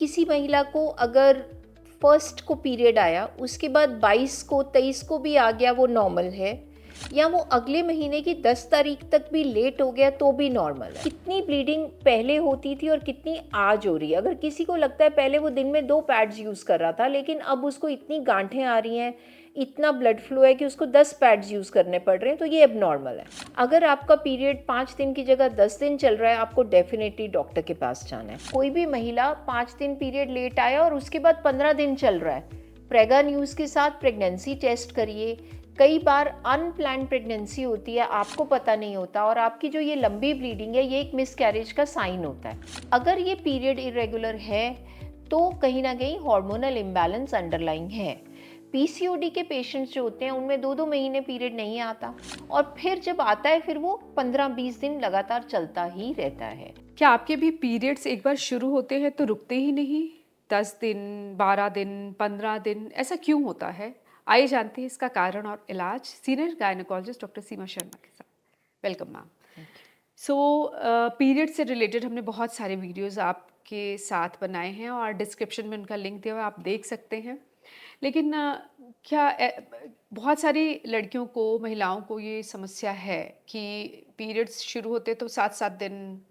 किसी महिला को अगर फर्स्ट को पीरियड आया, उसके बाद 22 को 23 को भी आ गया, वो नॉर्मल है। या वो अगले महीने की 10 तारीख तक भी लेट हो गया तो भी नॉर्मल है। कितनी ब्लीडिंग पहले होती थी और कितनी आज हो रही है। अगर किसी को लगता है पहले वो दिन में 2 पैड्स यूज़ कर रहा था, लेकिन अब उसको इतनी गांठें आ रही हैं, इतना ब्लड फ्लो है कि उसको 10 पैड्स यूज़ करने पड़ रहे हैं, तो ये एबनॉर्मल है। अगर आपका पीरियड 5 दिन की जगह 10 दिन चल रहा है, आपको डेफिनेटली डॉक्टर के पास जाना है। कोई भी महिला 5 दिन पीरियड लेट आया और उसके बाद 15 दिन चल रहा है, प्रेगा न्यूज़ के साथ प्रेगनेंसी टेस्ट करिए। कई बार अनप्लान्ड प्रेगनेंसी होती है, आपको पता नहीं होता, और आपकी जो ये लंबी ब्लीडिंग है, ये एक मिसकैरेज का साइन होता है। अगर ये पीरियड इरेगुलर है तो कहीं ना कहीं हार्मोनल इम्बैलेंस अंडरलाइंग है। पीसीओडी के पेशेंट्स जो होते हैं उनमें 2-2 महीने पीरियड नहीं आता, और फिर जब आता है फिर वो 15-20 दिन लगातार चलता ही रहता है। क्या आपके भी पीरियड्स एक बार शुरू होते हैं तो रुकते ही नहीं? 10 दिन, 12 दिन, 15 दिन, ऐसा क्यों होता है? आइए जानते हैं इसका कारण और इलाज सीनियर गायनेकोलॉजिस्ट डॉक्टर सीमा शर्मा के साथ। Welcome ma'am. सो पीरियड से रिलेटेड हमने बहुत सारे वीडियोज़ आपके साथ बनाए हैं और डिस्क्रिप्शन में उनका लिंक दिया हुआ है, आप देख सकते हैं। लेकिन बहुत सारी लड़कियों को, महिलाओं को ये समस्या है कि पीरियड्स शुरू होते तो 7-7 दिन,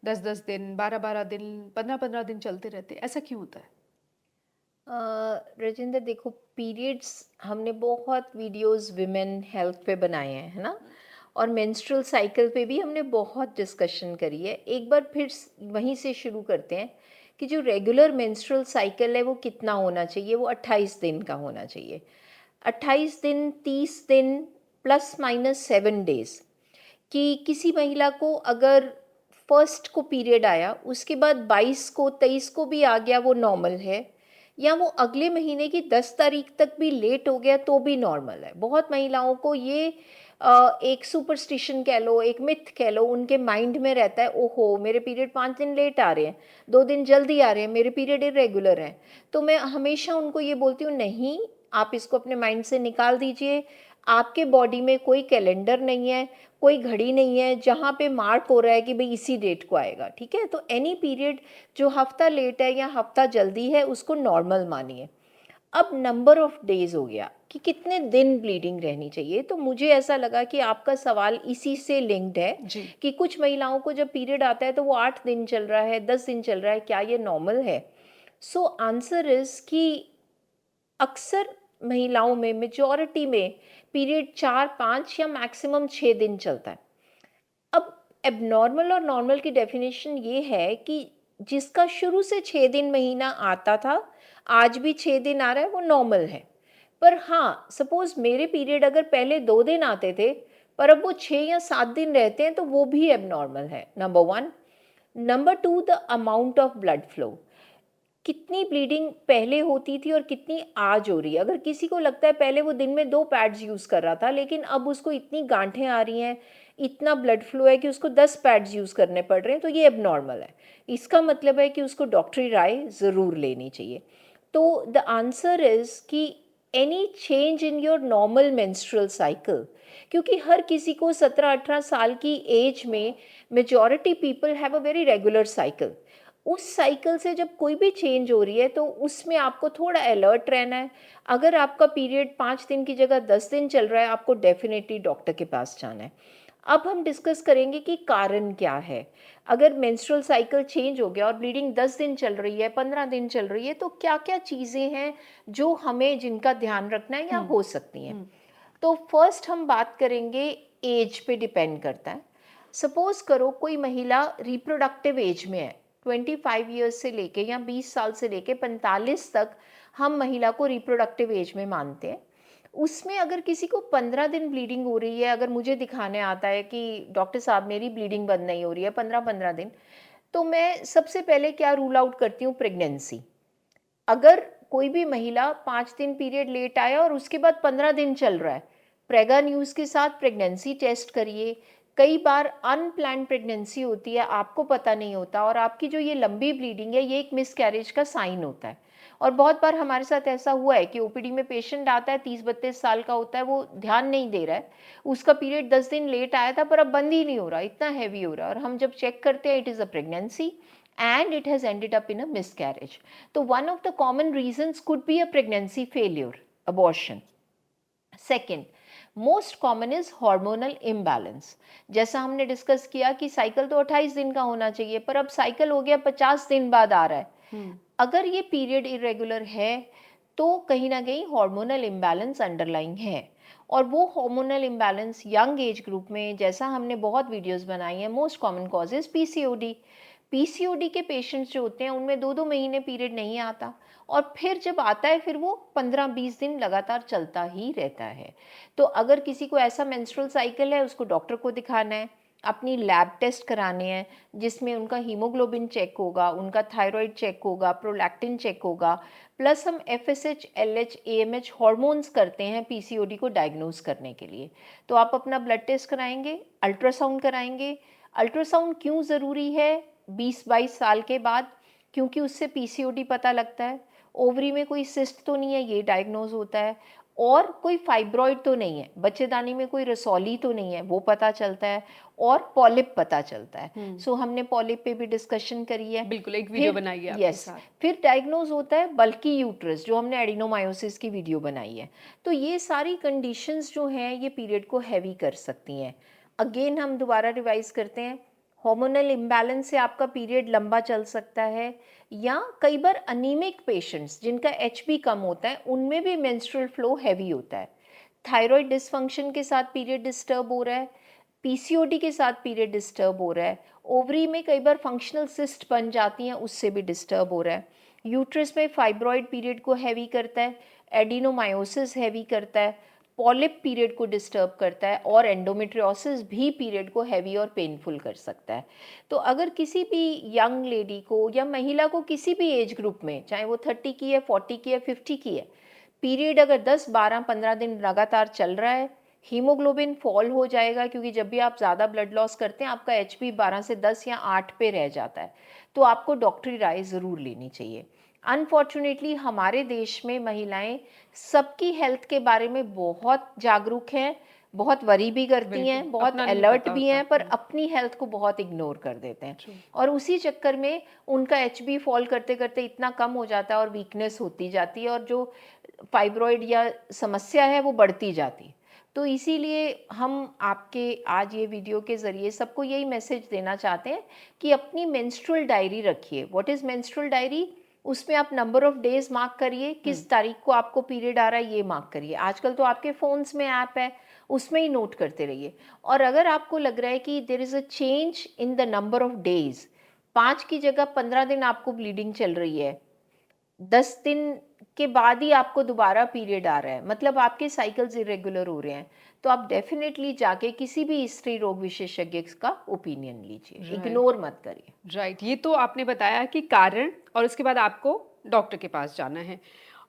10-10 दिन, 12-12 दिन, 15-15 दिन चलते रहते हैं। ऐसा क्यों होता है? राजेंद्र, देखो, पीरियड्स हमने बहुत वीडियोस विमेन हेल्थ पे बनाए हैं, है ना। और मेंस्ट्रुअल साइकिल पे भी हमने बहुत डिस्कशन करी है। एक बार फिर वहीं से शुरू करते हैं कि जो रेगुलर मेंस्ट्रुअल साइकिल है वो कितना होना चाहिए। वो 28 दिन का होना चाहिए। 28 दिन, 30 दिन, प्लस माइनस 7 डेज। कि किसी महिला को अगर फर्स्ट को पीरियड आया, उसके बाद 22 को 23 को भी आ गया, वो नॉर्मल है। या वो अगले महीने की 10 तारीख तक भी लेट हो गया तो भी नॉर्मल है। बहुत महिलाओं को ये एक सुपरस्टिशन कह लो, एक मिथ कह लो, उनके माइंड में रहता है, ओहो मेरे पीरियड 5 दिन लेट आ रहे हैं, 2 दिन जल्दी आ रहे हैं, मेरे पीरियड इरेगुलर हैं। तो मैं हमेशा उनको ये बोलती हूँ, नहीं, आप इसको अपने माइंड से निकाल दीजिए। आपके बॉडी में कोई कैलेंडर नहीं है, कोई घड़ी नहीं है जहाँ पे मार्क हो रहा है कि भाई इसी डेट को आएगा, ठीक है। तो एनी पीरियड जो हफ्ता लेट है या हफ्ता जल्दी है, उसको नॉर्मल मानिए। अब नंबर ऑफ डेज हो गया कि कितने दिन ब्लीडिंग रहनी चाहिए। तो मुझे ऐसा लगा कि आपका सवाल इसी से लिंक्ड है जी। कि कुछ महिलाओं को जब पीरियड आता है तो वो 8 दिन चल रहा है, 10 दिन चल रहा है, क्या ये नॉर्मल है। सो आंसर इज कि अक्सर महिलाओं में, मेजॉरिटी में, पीरियड 4-5 या मैक्सिमम 6 दिन चलता है। अब एबनॉर्मल और नॉर्मल की डेफिनेशन ये है कि जिसका शुरू से 6 दिन महीना आता था, आज भी 6 दिन आ रहा है, वो नॉर्मल है। पर हाँ, सपोज मेरे पीरियड अगर पहले 2 दिन आते थे, पर अब वो 6 या 7 दिन रहते हैं, तो वो भी एबनॉर्मल है, number 1। Number 2, the amount of blood flow. कितनी ब्लीडिंग पहले होती थी और कितनी आज हो रही है। अगर किसी को लगता है पहले वो दिन में 2 पैड्स यूज़ कर रहा था, लेकिन अब उसको इतनी गांठें आ रही हैं, इतना ब्लड फ्लो है कि उसको 10 पैड्स यूज़ करने पड़ रहे हैं, तो ये एबनॉर्मल है। इसका मतलब है कि उसको डॉक्टरी राय ज़रूर लेनी चाहिए। तो द आंसर इज़ कि any change in your normal menstrual cycle, क्योंकि हर किसी को 17-18 साल की एज में majority people have a very regular cycle. उस साइकिल से जब कोई भी चेंज हो रही है तो उसमें आपको थोड़ा अलर्ट रहना है। अगर आपका पीरियड 5 दिन की जगह 10 दिन चल रहा है, आपको डेफिनेटली डॉक्टर के पास जाना है। अब हम डिस्कस करेंगे कि कारण क्या है। अगर मेंस्ट्रुअल साइकिल चेंज हो गया और ब्लीडिंग 10 दिन चल रही है, 15 दिन चल रही है, तो क्या क्या चीज़ें हैं जो हमें जिनका ध्यान रखना है या हुँ, हो सकती हैं। हुँ। तो फर्स्ट हम बात करेंगे, एज पे डिपेंड करता है। सपोज करो कोई महिला रिप्रोडक्टिव एज में है, 25 ईयर्स से लेके या 20 साल से लेके 45 तक हम महिला को रिप्रोडक्टिव एज में मानते हैं। उसमें अगर किसी को 15 दिन ब्लीडिंग हो रही है, अगर मुझे दिखाने आता है कि डॉक्टर साहब मेरी ब्लीडिंग बंद नहीं हो रही है 15-15 दिन, तो मैं सबसे पहले क्या रूल आउट करती हूँ, प्रेगनेंसी। अगर कोई भी महिला 5 दिन पीरियड लेट आया और उसके बाद 15 दिन चल रहा है, प्रेगा न्यूज़ के साथ प्रेगनेंसी टेस्ट करिए। कई बार अनप्लान्ड प्रेगनेंसी होती है, आपको पता नहीं होता, और आपकी जो ये लंबी ब्लीडिंग है, ये एक मिसकैरेज का साइन होता है। और बहुत बार हमारे साथ ऐसा हुआ है कि ओपीडी में पेशेंट आता है, 30-32 साल का होता है, वो ध्यान नहीं दे रहा है, उसका पीरियड 10 दिन लेट आया था पर अब बंद ही नहीं हो रहा, इतना हैवी हो रहा है, और हम जब चेक करते हैं, it is a pregnancy. and it has ended up in a miscarriage. So one of the common reasons could be a pregnancy failure, abortion. Second most common is hormonal imbalance. जैसा हमने discuss किया कि cycle तो 28 दिन का होना चाहिए, पर अब साइकिल हो गया 50 दिन बाद आ रहा है. अगर ये पीरियड इरेगुलर है तो कहीं ना कहीं हार्मोनल इम्बैलेंस अंडरलाइंग है. और वो hormonal imbalance young age group में, जैसा हमने बहुत वीडियोस बनाई हैं, most common cause is PCOD. PCOD के पेशेंट्स जो होते हैं उनमें 2-2 महीने पीरियड नहीं आता, और फिर जब आता है फिर वो 15-20 दिन लगातार चलता ही रहता है. तो अगर किसी को ऐसा मेंस्ट्रुअल साइकिल है, उसको डॉक्टर को दिखाना है, अपनी लैब टेस्ट कराने हैं जिसमें उनका हीमोग्लोबिन चेक होगा, उनका थायराइड चेक होगा, प्रोलैक्टिन चेक होगा, प्लस हम एफएसएच, एलएच, एएमएच हार्मोन्स करते हैं पीसीओडी को डायग्नोज करने के लिए. तो आप अपना ब्लड टेस्ट कराएंगे, अल्ट्रासाउंड कराएंगे. अल्ट्रासाउंड क्यों ज़रूरी है 20-22 साल के बाद? क्योंकि उससे पीसीओडी पता लगता है, ओवरी में कोई सिस्ट तो नहीं है ये डायग्नोज होता है, और कोई फाइब्रॉइड तो नहीं है, बच्चेदानी में कोई रसौली तो नहीं है वो पता चलता है, और पॉलिप पता चलता है. सो हमने पॉलिप पे भी डिस्कशन करी है, बिल्कुल एक वीडियो बनाई है आपके यस. साथ. फिर डायग्नोज होता है बल्कि यूट्रस, जो हमने एडिनोमायोसिस की वीडियो बनाई है. तो ये सारी कंडीशंस जो हैं ये पीरियड को हैवी कर सकती हैं. अगेन हम दोबारा रिवाइज करते हैं. हार्मोनल इम्बैलेंस से आपका पीरियड लंबा चल सकता है, या कई बार अनीमिक पेशेंट्स जिनका एचबी कम होता है उनमें भी मेंस्ट्रुअल फ्लो हैवी होता है. थायराइड डिसफंक्शन के साथ पीरियड डिस्टर्ब हो रहा है, पीसीओडी के साथ पीरियड डिस्टर्ब हो रहा है, ओवरी में कई बार फंक्शनल सिस्ट बन जाती हैं उससे भी डिस्टर्ब हो रहा है, यूट्रस में फाइब्रॉइड पीरियड को हैवी करता है, एडिनोमायोसिस हैवी करता है, पॉलिप पीरियड को डिस्टर्ब करता है, और एंडोमेट्रियोसिस भी पीरियड को हैवी और पेनफुल कर सकता है. तो अगर किसी भी यंग लेडी को या महिला को किसी भी एज ग्रुप में, चाहे वो 30 की है, 40 की है, 50 की है, पीरियड अगर 10, 12, 15 दिन लगातार चल रहा है, हीमोग्लोबिन फॉल हो जाएगा, क्योंकि जब भी आप ज़्यादा ब्लड लॉस करते हैं आपका एचबी 12 से 10 या 8 पे रह जाता है, तो आपको डॉक्टरी राय ज़रूर लेनी चाहिए. अनफॉर्चुनेटली हमारे देश में महिलाएं सबकी हेल्थ के बारे में बहुत जागरूक हैं, बहुत वरी भी करती हैं, बहुत अपना नहीं अलर्ट पता भी होता. हैं, पर अपनी हेल्थ को बहुत इग्नोर कर देते हैं. और उसी चक्कर में उनका एचबी फॉल करते करते इतना कम हो जाता है और वीकनेस होती जाती है, और जो फाइब्रॉइड या समस्या है वो बढ़ती जाती है. तो इसीलिए हम आपके आज ये वीडियो के ज़रिए सबको यही मैसेज देना चाहते हैं कि अपनी मेंस्ट्रुअल डायरी रखिए. What is menstrual diary? उसमें आप नंबर ऑफ डेज मार्क करिए, किस तारीख को आपको पीरियड आ रहा है ये मार्क करिए. आजकल तो आपके फ़ोन्स में ऐप है, उसमें ही नोट करते रहिए. और अगर आपको लग रहा है कि there is a change in the number of days, 5 की जगह 15 दिन आपको ब्लीडिंग चल रही है, 10 दिन के बाद ही आपको दोबारा पीरियड आ रहा है, मतलब आपके साइकिल्स इरेगुलर हो रहे हैं, तो आप डेफिनेटली जाके किसी भी स्त्री रोग विशेषज्ञ का ओपिनियन लीजिए, इग्नोर मत करिए. राइट, ये तो आपने बताया कि कारण, और उसके बाद आपको डॉक्टर के पास जाना है.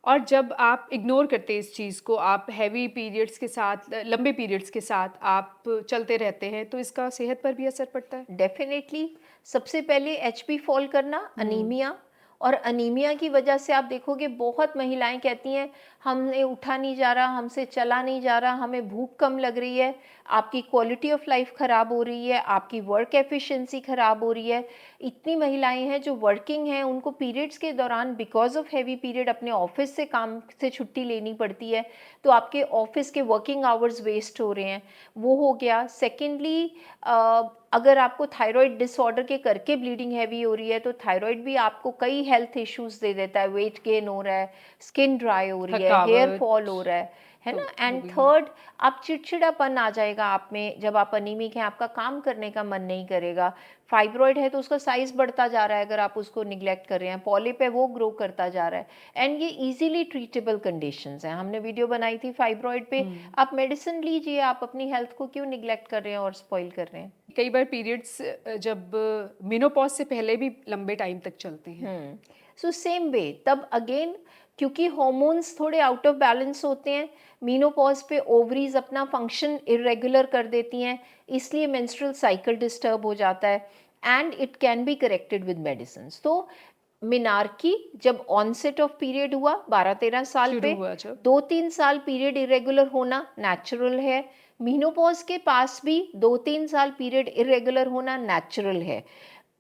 और जब आप इग्नोर करते हैं इस चीज़ को, आप हैवी पीरियड्स के साथ, लंबे पीरियड्स के साथ आप चलते रहते हैं, तो इसका सेहत पर भी असर पड़ता है. डेफिनेटली सबसे पहले एचपी फॉल करना, अनीमिया, और अनीमिया की वजह से आप देखोगे बहुत महिलाएं कहती हैं हमने उठा नहीं जा रहा, हमसे चला नहीं जा रहा, हमें भूख कम लग रही है, आपकी क्वालिटी ऑफ लाइफ ख़राब हो रही है, आपकी वर्क एफिशिएंसी ख़राब हो रही है. इतनी महिलाएं हैं जो वर्किंग हैं, उनको पीरियड्स के दौरान बिकॉज ऑफ हैवी पीरियड अपने ऑफिस से, काम से छुट्टी लेनी पड़ती है, तो आपके ऑफिस के वर्किंग आवर्स वेस्ट हो रहे हैं, वो हो गया. सेकेंडली अगर आपको थायराइड डिसऑर्डर के करके ब्लीडिंग हैवी हो रही है, तो थायराइड भी आपको कई हेल्थ इश्यूज दे देता है. वेट गेन हो रहा है, स्किन ड्राई हो रही है, हेयर फॉल हो रहा है ना. एंड थर्ड, आप चिड़चिड़ापन आ जाएगा आप में, जब आप अनीमिक हैं आपका काम करने का मन नहीं करेगा. फाइब्रॉइड है तो उसका साइज बढ़ता जा रहा है अगर आप उसको निग्लेक्ट कर रहे हैं, पॉलिप है वो ग्रो करता जा रहा है. एंड ये इजीली ट्रीटेबल कंडीशंस हैं. हमने वीडियो बनाई थी फाइब्रॉइड पे. आप मेडिसिन लीजिए, आप अपनी हेल्थ को क्यों निग्लेक्ट कर रहे हैं और स्पॉइल कर रहे हैं. कई बार पीरियड्स जब मेनोपॉज से पहले भी लंबे टाइम तक चलते हैं. सो सेम वे, तब अगेन क्योंकि हॉर्मोन्स थोड़े आउट ऑफ बैलेंस होते हैं, मीनोपॉज पे ओवरीज अपना फंक्शन इरेगुलर कर देती हैं, इसलिए मेंस्ट्रुअल साइकिल डिस्टर्ब हो जाता है, and it can be corrected with medicine. तो मिनार्की जब ऑनसेट ऑफ पीरियड हुआ 12-13 साल पे, 2-3 साल पीरियड इरेगुलर होना नेचुरल है. मीनोपॉज के पास भी 2-3 साल पीरियड इरेगुलर होना नेचुरल है.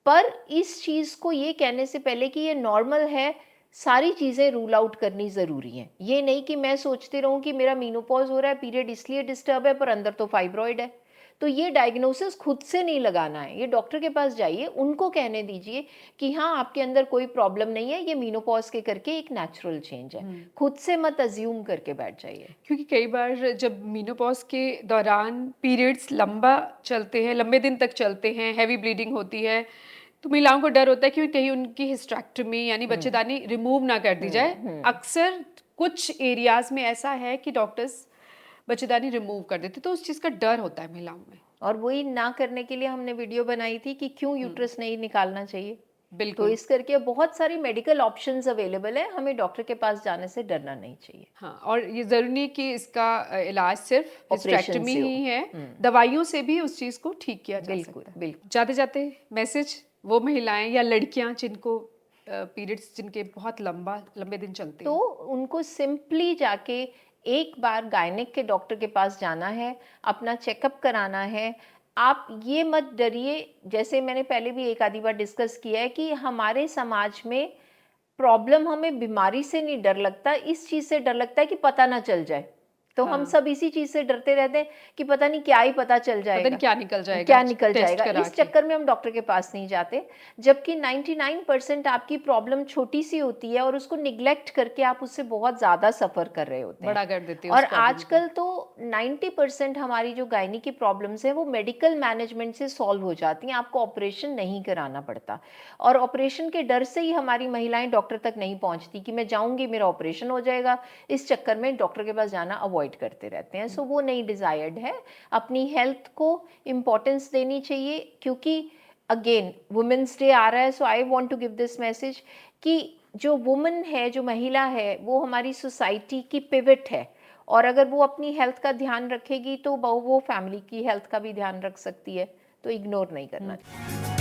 पर इस चीज़ को ये कहने से पहले कि ये नॉर्मल है, सारी चीज़ें रूल आउट करनी ज़रूरी हैं। ये नहीं कि मैं सोचती रहूँ कि मेरा मेनोपॉज़ हो रहा है, पीरियड इसलिए डिस्टर्ब है, पर अंदर तो फाइब्रॉइड है। तो ये डायग्नोसिस खुद से नहीं लगाना है, ये डॉक्टर के पास जाइए, उनको कहने दीजिए कि हाँ, आपके अंदर कोई प्रॉब्लम नहीं है, ये मेनोपॉज़ के करके एक नेचुरल चेंज है। खुद से मत अज़्यूम करके बैठ जाइए। क्योंकि कई बार जब मेनोपॉज़ के दौरान पीरियड्स लंबा चलते हैं, लंबे दिन तक चलते हैं, हेवी ब्लीडिंग होती है, तो महिलाओं को डर होता है कि कहीं उनकी हिस्टेरेक्टमी यानी बच्चेदानी रिमूव ना कर दी जाए। अक्सर कुछ एरियाज़ में ऐसा है कि डॉक्टर्स बच्चेदानी रिमूव कर देते, तो उस चीज़ का डर होता है महिलाओं में। और वही ना करने के लिए हमने वीडियो बनाई थी कि क्यों यूट्रस नहीं निकालना चाहिए। तो बिल्कुल। इस करके बहुत सारी मेडिकल ऑप्शंस अवेलेबल है, हमें डॉक्टर के पास जाने से डरना नहीं चाहिए। हाँ, और ये ज़रूरी नहीं कि इसका इलाज सिर्फ ऑपरेशन हिस्टेरेक्टमी से हो। ही है, दवाइयों से भी उस चीज़ को ठीक किया जा बिल्कुल, सकता है। बिल्कुल। जाते-जाते मैसेज वो महिलाएं या लड़कियां जिनको पीरियड्स जिनके बहुत लंबे दिन चलते तो हैं, उनको सिंपली जाके एक बार गायनेक के डॉक्टर के पास जाना है, अपना चेकअप कराना है। आप ये मत डरिए, जैसे मैंने पहले भी एक आधी बार डिस्कस किया है कि हमारे समाज में प्रॉब्लम हमें बीमारी से नहीं डर लगता, इस चीज़ से डर लगता है कि पता ना चल जाए। तो हम हाँ, सब इसी चीज़ से डरते रहते हैं कि पता नहीं क्या ही पता चल पता नहीं जाएगा, क्या निकल जाएगा क्या निकल टेस्ट जाएगा। करा इस के। चक्कर में हम डॉक्टर के पास नहीं जाते, जबकि 99% आपकी प्रॉब्लम छोटी-सी होती है और उसको निग्लेक्ट करके आप उससे बहुत ज़्यादा सफ़र कर रहे होते हैं। बड़ा कर देते हैं और उस प्रॉब्लम को। आजकल तो 90% हमारी जो गायनी की प्रॉब्लम्स हैं वो मेडिकल मैनेजमेंट से सॉल्व हो जाती हैं, आपको ऑपरेशन नहीं कराना पड़ता। और ऑपरेशन के डर से ही हमारी महिलाएं डॉक्टर तक नहीं पहुंचती कि मैं जाऊंगी मेरा ऑपरेशन हो जाएगा, इस चक्कर में डॉक्टर के पास जाना अवॉइड करते रहते हैं। सो वो नहीं डिज़ायर्ड है। अपनी हेल्थ को इम्पोर्टेंस देनी चाहिए, क्योंकि अगेन वुमेन्स डे आ रहा है। So I want to give this message कि जो वुमन है, जो महिला है, वो हमारी सोसाइटी की पिवट है। और अगर वो अपनी हेल्थ का ध्यान रखेगी तो वो फैमिली की हेल्थ का भी ध्यान रख सकती है। तो इग्नोर नहीं करना चाहिए।